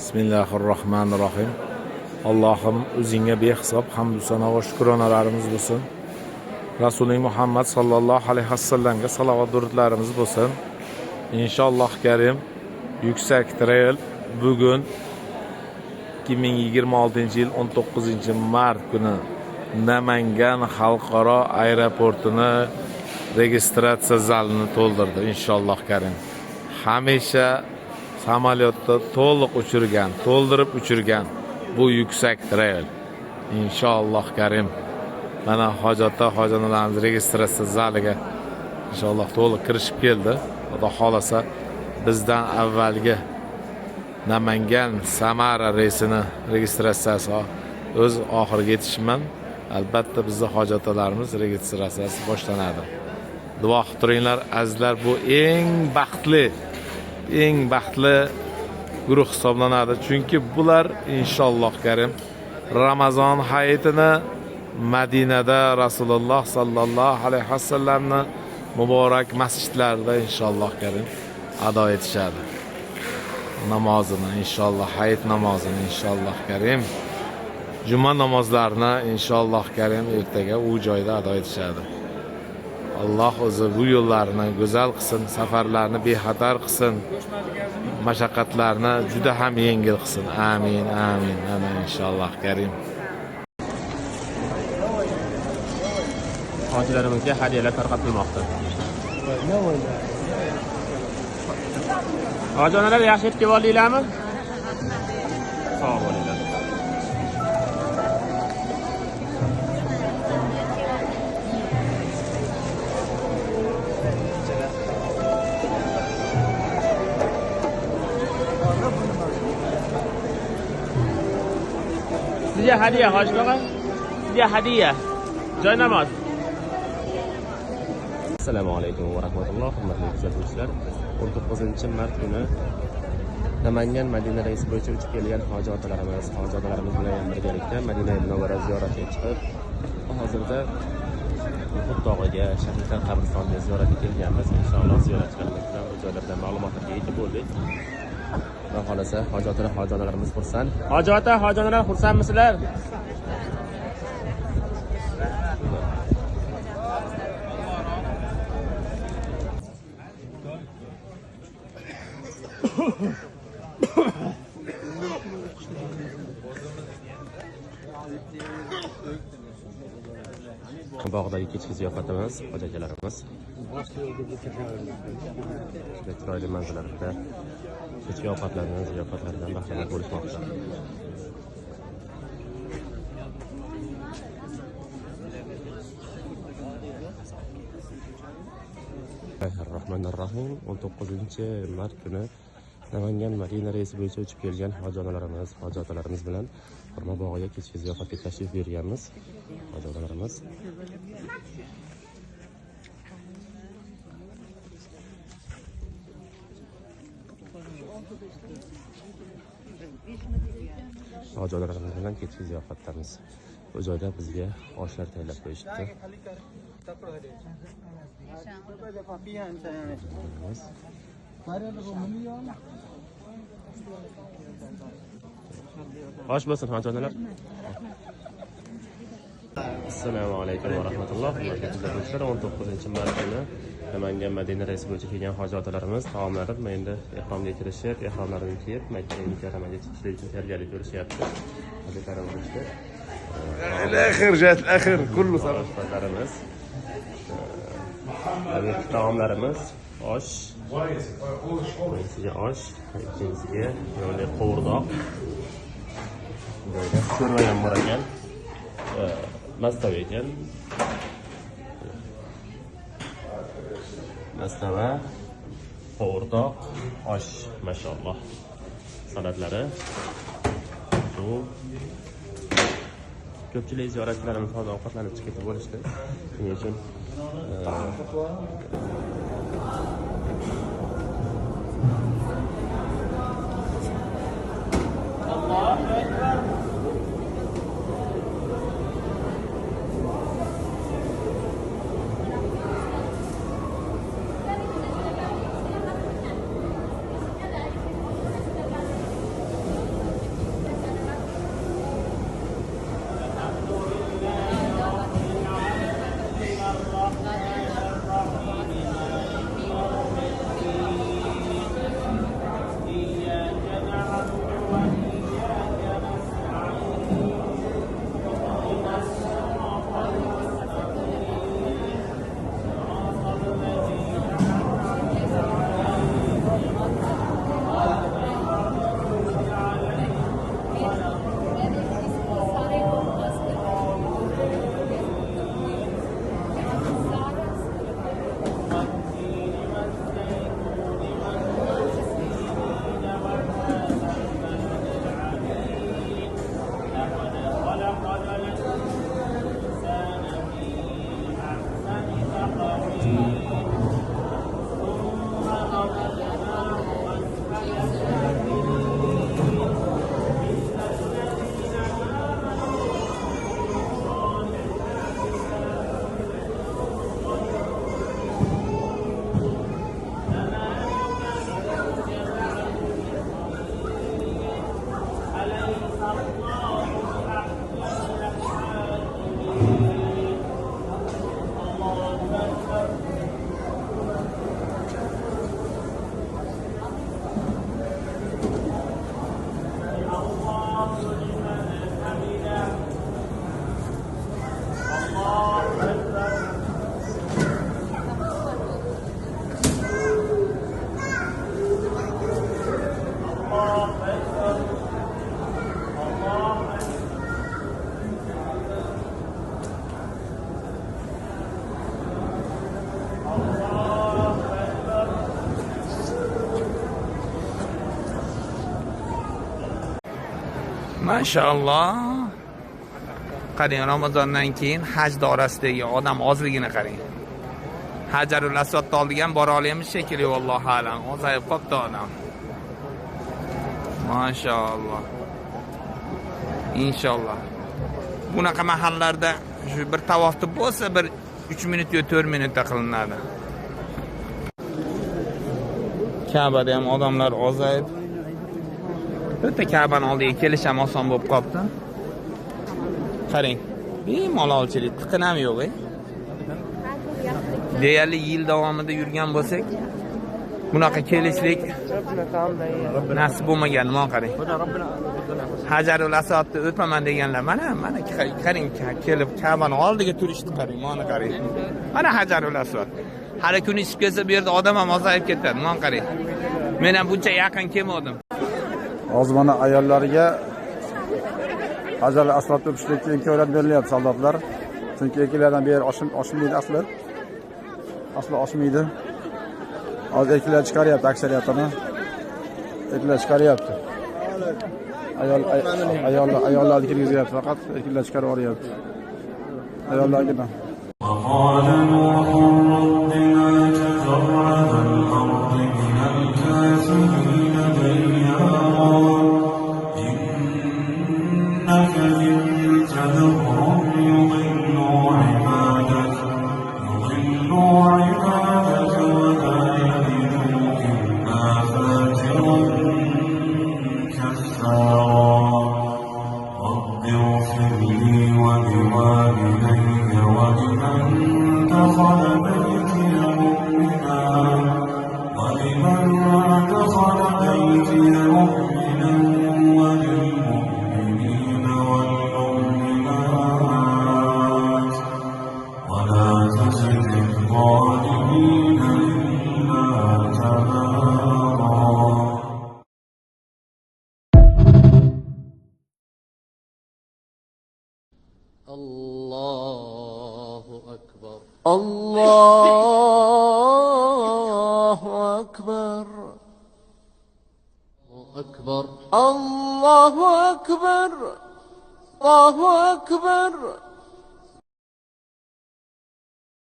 Bismillahirrohmanirrohim. Allohim o'zingga behisob hamd sano va shukronalarimiz bo'lsin. Rasululloh Muhammad sallallohu alayhi vasallamga salovat durudlarimiz bo'lsin. İnşallah Karim Yuksak Trail bugün 2026-yil 19-mart kuni Namangan xalqaro aeroportini registratsiya zalini to'ldirdi. İnşallah Karim. Hamisha samolyotda to'liq to'ldirib uchirgan bu Yuksak Trail. İnşallah Karim. Mana hojonalarimiz registratsiya zaliga inshaalloh to'liq kirishib keldi. Xudo xolasa bizdan avvalgi Namangan Samara reysini registratsiyasi o'z oxiriga yetishman. Albatta bizning hojotalarimiz registratsiyasi boshlanadi. Duo qilib turinglar azizlar, bu eng baxtli guruh hisoblanadi. Chunki bular inshaalloh Karim Ramazon hayitini Madinada Rasululloh sallallohu alayhi vasallamni muborak masjidlarida inshaalloh Karim ado etishadi. Namozini inshaalloh, hayit namozini inshaalloh Karim, juma namozlarini inshaalloh Karim ertaga u joyda ado etishadi. Alloh o'zi bu yo'llarni go'zal qilsin, safarlarni bexatar qilsin, mashaqqatlarni juda ham yengil qilsin. Amin, amin, ana inshaalloh Karim. Hojilarimizga hadiyalar tarqatilmoqda. Hojonalar yaxshi yetib oldinglarmi? Sog' bo'linglar. Sizga hadiya hoji tog'a. Sizga hadiya. Joy namoz. Assalomu alaykum va rahmatulloh. Hurmatli kuzatuvchilar, 19-mart kuni Namangan Madina reysi bo'yicha uchib kelgan hoji otalarimiz bilan birgalikda Madina Munavvara ziyoratiga chiqib, hozirda Uhud tog'iga, shahidlar qabristoniga ziyoratga kelganmiz. Inshaalloh ziyoratchilarimiz bilan bu joylardan ma'lumotlarga yetib bo'ldik. Xudo xolasa hojonalarimiz xursand. Hojonalar xursandmisizlar? Bog'dagi kechki ziyofatimiz, hojalarimiz juda chiroyli manzaralarda kechki ovqatlardan, ziyofatlardan bahramand bo'lishmoqda. Bismillahirrohmanirrohim. 19-mart kuni Namangan Madina reysi bo'yicha uchib kelgan hoji otalarimiz bilan Xurmo bog'iga kechki ziyofatga tashrif berganmiz. Hoji otalarimiz bilan kechki ziyofatdamiz. Bu joyda bizga oshlar tayyorlab qo'yishdi. Hoş bo'lsin hojonalar. Assalomu alaykum va rahmatulloh. 19-mart kuni Namangan Madina reysi bo'yicha kelgan hoji otalarimiz taomlari endi ehromga kirishib, ehromlarini kiyib Makka mukarramaga chiqishlik uchun tayyorgarlik ko'rishyapti. Hozirlarimiz Al-akhir kullu sarflarimiz. Taomlarimiz osh. Birinchiga osh, ikkinchisiga yo'li qovurdoq. Joyda sho'rva ham bor ekan. Mastava ekan. Mastava, qovurdoq, osh, mashalloh. Salatlari. Ko'pchilik ziyoratchilarimiz hozir ovqatlanib chiqib bo'lishdi. Shuning uchun Mashallah. Qarang, Ramazondan keyin haj doirasidagi odam ozligini qarang. Hajarul Aswadni oldiga ham bora olamiz shekilli, vallohu alam. Ozayib qopti odam. Mashallah. Inshaalloh. Bunaqa mahallarda shu bir tavofni bo'lsa bir 3 minut yo 4 minutda qilinadi. Ka'bada ham odamlar ozayib. Bitta Ka'bani oldiga kelish ham oson bo'lib qopti. Qarang, bemalolchilik, tiqin ham yo'q. Deyarli yil davomida yurgan bo'lsak, bunaqa kelishlik nasib bo'lmagan, mana qarang. Hajarul Aswadni o'tmaman deganlar, mana qarang, kelib Ka'bani oldiga turishdi, qarang, mana qarang. Mana Hajarul Aswad. Hali kun ishib kelsa bu yerda odam ham ozayib ketadi, mana qarang. Men ham buncha yaqin kelmadim. Hozir mana ayollarga Hajarul Aswadni o'pishlikka imkoniyat berilyapti soldatlar. Chunki erkaklardan beri oshmaydi asli. Asli oshmaydi. Hozir erkaklar chiqaryapti aksariyatini. Erkaklar chiqaryapti. Ayollarni kirgizyapti, faqat erkaklar chiqarib yuboryapti. Ayollarga Allahu Akbar. Allahu Akbar. Akbar. Allahu Akbar. Allahu Akbar.